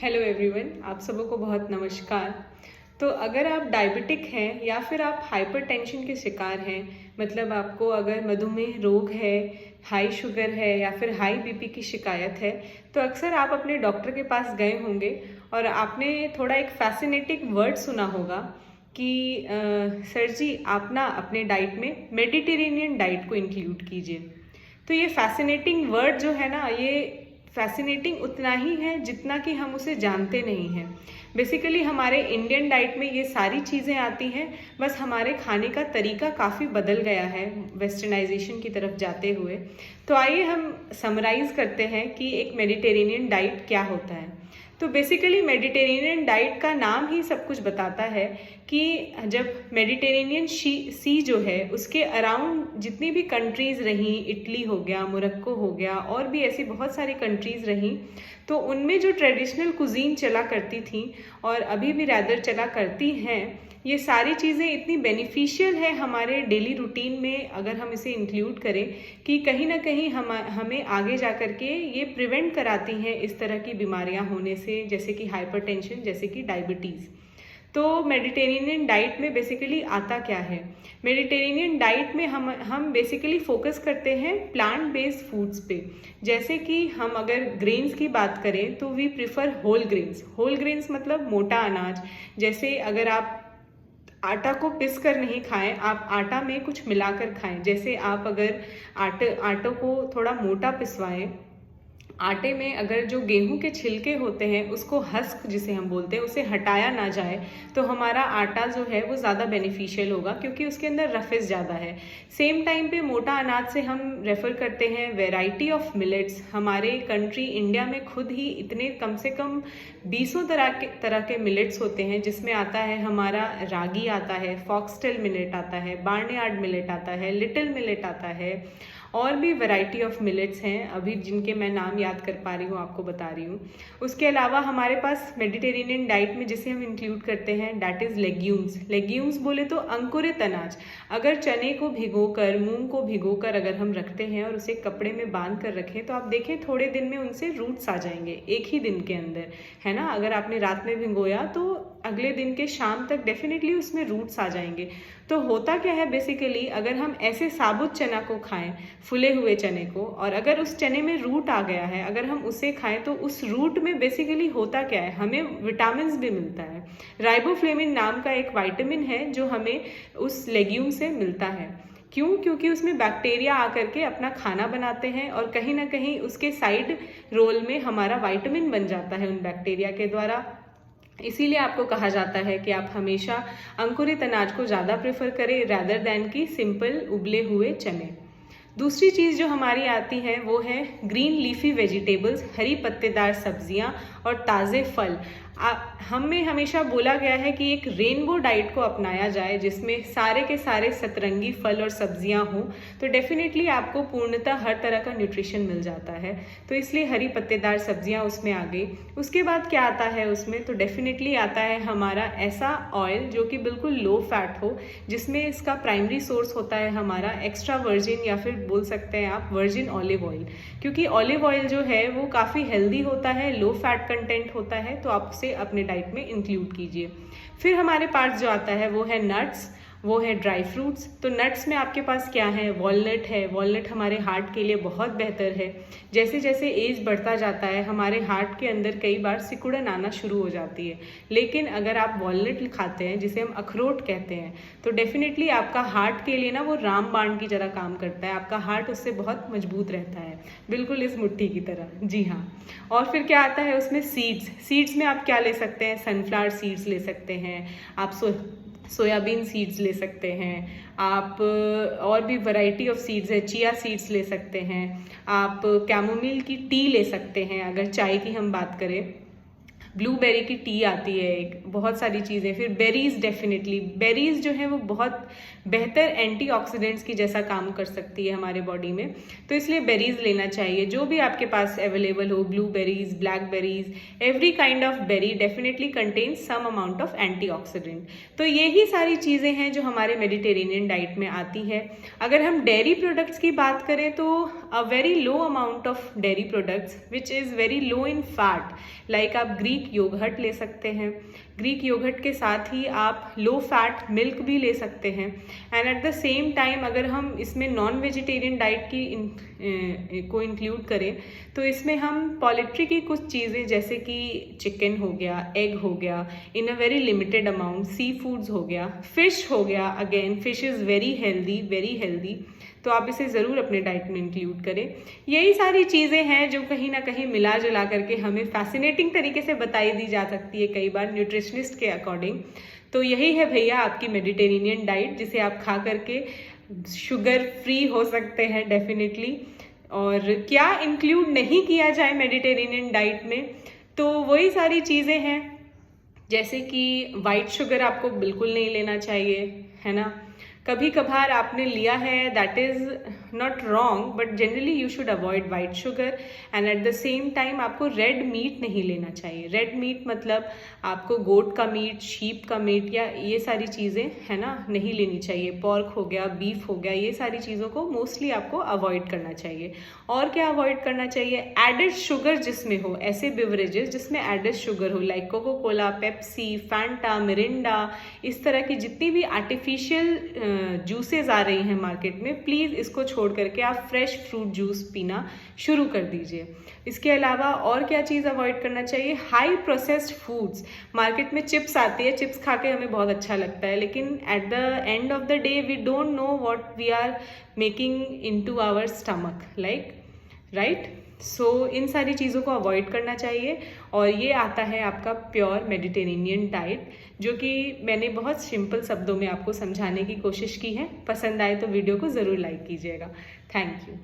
Hello everyone, आप सबों को बहुत नमस्कार। तो अगर आप डायबिटिक हैं या फिर आप हाइपरटेंशन के शिकार हैं, मतलब आपको अगर मधुमेह रोग है, हाई शुगर है या फिर हाई बीपी की शिकायत है, तो अक्सर आप अपने डॉक्टर के पास गए होंगे और आपने थोड़ा एक फैसिनेटिंग वर्ड सुना होगा कि सर जी आप ना अपने डाइट में मेडिटेरेनियन डाइट को इंक्लूड कीजिए। तो ये फैसिनेटिंग वर्ड जो है ना, ये फैसिनेटिंग उतना ही है जितना कि हम उसे जानते नहीं हैं। बेसिकली हमारे इंडियन डाइट में ये सारी चीज़ें आती हैं, बस हमारे खाने का तरीका काफ़ी बदल गया है वेस्टर्नाइजेशन की तरफ जाते हुए। तो आइए हम समराइज़ करते हैं कि एक मेडिटेरेनियन डाइट क्या होता है। तो बेसिकली मेडिटेरेनियन डाइट का नाम ही सब कुछ बताता है कि जब मेडिटेरेनियन सी जो है उसके अराउंड जितनी भी कंट्रीज़ रहीं, इटली हो गया, मोरक्को हो गया और भी ऐसी बहुत सारी कंट्रीज़ रहीं, तो उनमें जो ट्रेडिशनल कुजीन चला करती थी और अभी भी रैदर चला करती हैं, ये सारी चीज़ें इतनी बेनिफिशियल है हमारे डेली रूटीन में अगर हम इसे इंक्लूड करें कि कहीं ना कहीं हमें आगे जा कर के ये प्रिवेंट कराती हैं इस तरह की बीमारियां होने से, जैसे कि हाइपरटेंशन, जैसे कि डायबिटीज़। तो मेडिटेरेनियन डाइट में बेसिकली आता क्या है? मेडिटेरेनियन डाइट में हम बेसिकली फोकस करते हैं प्लांट बेस्ड फूड्स पे। जैसे कि हम अगर ग्रेन्स की बात करें तो we prefer whole grains. Whole grains मतलब मोटा अनाज। जैसे अगर आप आटा को पिस कर नहीं खाएं, आप आटा में कुछ मिलाकर खाएं। जैसे आप अगर आटों को थोड़ा मोटा पिसवाएं, आटे में अगर जो गेहूं के छिलके होते हैं उसको हस्क जिसे हम बोलते हैं उसे हटाया ना जाए तो हमारा आटा जो है वो ज़्यादा बेनिफिशियल होगा, क्योंकि उसके अंदर रफेस ज़्यादा है। सेम टाइम पे मोटा अनाज से हम रेफ़र करते हैं वैरायटी ऑफ मिलेट्स। हमारे कंट्री इंडिया में खुद ही इतने कम से कम 20 तरह के मिलेट्स होते हैं, जिसमें आता है हमारा रागी आता है, फॉक्सटेल मिलेट आता है, बार्नयार्ड मिलेट आता है, लिटिल मिलेट आता है, और भी वैरायटी ऑफ मिलेट्स हैं अभी जिनके मैं नाम याद कर पा रही हूँ, आपको बता रही हूँ। उसके अलावा हमारे पास मेडिटेरेनियन डाइट में जिसे हम इंक्लूड करते हैं डैट इज़ लेग्यूम्स। लेग्यूम्स बोले तो अंकुरित अनाज। अगर चने को भिगोकर, मूंग को भिगोकर अगर हम रखते हैं और उसे कपड़े में बांध कर रखें तो आप देखें थोड़े दिन में उनसे रूट्स आ जाएंगे, एक ही दिन के अंदर, है ना। अगर आपने रात में भिगोया तो अगले दिन के शाम तक डेफिनेटली उसमें रूट्स आ जाएंगे। तो होता क्या है बेसिकली, अगर हम ऐसे साबुत चना को खाएं, फुले हुए चने को, और अगर उस चने में रूट आ गया है, अगर हम उसे खाएं तो उस रूट में बेसिकली होता क्या है, हमें विटामिन भी मिलता है। राइबोफ्लेविन नाम का एक विटामिन है जो हमें उस लेग्यूम से मिलता है। क्यों? क्योंकि उसमें बैक्टीरिया आकर के अपना खाना बनाते हैं और कहीं ना कहीं उसके साइड रोल में हमारा विटामिन बन जाता है उन बैक्टीरिया के द्वारा। इसीलिए आपको कहा जाता है कि आप हमेशा अंकुरित अनाज को ज़्यादा प्रेफर करें रादर दैन की सिंपल उबले हुए चने। दूसरी चीज़ जो हमारी आती है वो है ग्रीन लीफी वेजिटेबल्स, हरी पत्तेदार सब्जियां और ताज़े फल। हमें हमेशा बोला गया है कि एक रेनबो डाइट को अपनाया जाए जिसमें सारे के सारे सतरंगी फल और सब्जियां हों, तो डेफिनेटली आपको पूर्णतः हर तरह का न्यूट्रिशन मिल जाता है। तो इसलिए हरी पत्तेदार सब्जियां उसमें आ गई। उसके बाद क्या आता है उसमें, तो डेफिनेटली आता है हमारा ऐसा ऑयल जो कि बिल्कुल लो फैट हो, जिसमें इसका प्राइमरी सोर्स होता है हमारा एक्स्ट्रा वर्जिन या फिर बोल सकते हैं आप वर्जिन ऑलिव ऑयल। क्योंकि ऑलिव ऑयल जो है वो काफ़ी हेल्दी होता है, लो फैट कंटेंट होता है, तो आप उसे अपने डाइट में इंक्लूड कीजिए। फिर हमारे पास जो आता है वो है नट्स, वो है ड्राई फ्रूट्स। तो नट्स में आपके पास क्या है, वॉलनट है। वॉलनट हमारे हार्ट के लिए बहुत बेहतर है। जैसे जैसे एज बढ़ता जाता है हमारे हार्ट के अंदर कई बार सिकुड़न आना शुरू हो जाती है, लेकिन अगर आप वॉलनट खाते हैं, जिसे हम अखरोट कहते हैं, तो डेफिनेटली आपका हार्ट के लिए ना वो रामबाण की तरह काम करता है। आपका हार्ट उससे बहुत मजबूत रहता है, बिल्कुल इस मुट्ठी की तरह। जी हाँ। और फिर क्या आता है उसमें, सीड्स। सीड्स में आप क्या ले सकते हैं, सनफ्लावर सीड्स ले सकते हैं आप, सोयाबीन सीड्स ले सकते हैं आप, और भी वैरायटी ऑफ सीड्स है, चिया सीड्स ले सकते हैं आप, कैमोमिल की टी ले सकते हैं अगर चाय की हम बात करें, ब्लूबेरी की टी आती है एक, बहुत सारी चीज़ें। फिर बेरीज, डेफिनेटली बेरीज जो है वो बहुत बेहतर एंटीऑक्सीडेंट्स की जैसा काम कर सकती है हमारे बॉडी में, तो इसलिए बेरीज लेना चाहिए जो भी आपके पास अवेलेबल हो। Blueberries, blackberries, every kind of berry definitely contains some amount of antioxidant. तो यही सारी चीज़ें हैं जो हमारे मेडिटेरेनियन डाइट में आती है। अगर हम डेयरी प्रोडक्ट्स की बात करें तो a very low amount of dairy products which is very low in fat, like आप ग्रीक ग्रीक योगर्ट ले सकते हैं। ग्रीक योगर्ट के साथ ही आप लो फैट मिल्क भी ले सकते हैं। And at the same time अगर हम इसमें नॉन वेजिटेरियन डाइट को इंक्लूड करें तो इसमें हम पोल्ट्री की कुछ चीज़ें जैसे कि चिकन हो गया, एग हो गया in a very limited amount, seafoods हो गया, फिश हो गया, again fish is very healthy, तो आप इसे ज़रूर अपने डाइट में इंक्लूड करें। यही सारी चीज़ें हैं जो कहीं ना कहीं मिला जुला करके हमें फैसिनेटिंग तरीके से बताई दी जा सकती है कई बार न्यूट्रिशनिस्ट के अकॉर्डिंग। तो यही है भैया आपकी मेडिटेरेनियन डाइट, जिसे आप खा करके शुगर फ्री हो सकते हैं डेफिनेटली। और क्या इंक्लूड नहीं किया जाए मेडिटेरेनियन डाइट में, तो वही सारी चीज़ें हैं जैसे कि वाइट शुगर आपको बिल्कुल नहीं लेना चाहिए, है ना। कभी कभार आपने लिया है, that is not wrong, but generally you should avoid white sugar. And at the same time आपको रेड मीट नहीं लेना चाहिए। रेड मीट मतलब आपको गोट का मीट, शीप का मीट या ये सारी चीज़ें, है ना, नहीं लेनी चाहिए। पॉर्क हो गया, बीफ हो गया, ये सारी चीज़ों को मोस्टली आपको अवॉइड करना चाहिए। और क्या अवॉइड करना चाहिए? एडेड शुगर जिसमें हो, ऐसे बिवरेजेस जिसमें एडेड शुगर हो, like Coca Cola, Pepsi, Fanta, Mirinda, इस तरह की जितनी भी आर्टिफिशियल जूसेस आ रही हैं मार्केट में, प्लीज़ इसको छोड़ करके आप फ्रेश फ्रूट जूस पीना शुरू कर दीजिए। इसके अलावा और क्या चीज़ अवॉइड करना चाहिए? High processed foods. मार्केट में चिप्स आती है, चिप्स खा के हमें बहुत अच्छा लगता है, लेकिन at the end of the day we don't know what we are making into our stomach, like, right. So इन सारी चीज़ों को अवॉइड करना चाहिए। और ये आता है आपका प्योर मेडिटेरेनियन डाइट, जो कि मैंने बहुत सिंपल शब्दों में आपको समझाने की कोशिश की है। पसंद आए तो वीडियो को ज़रूर लाइक कीजिएगा। Thank you.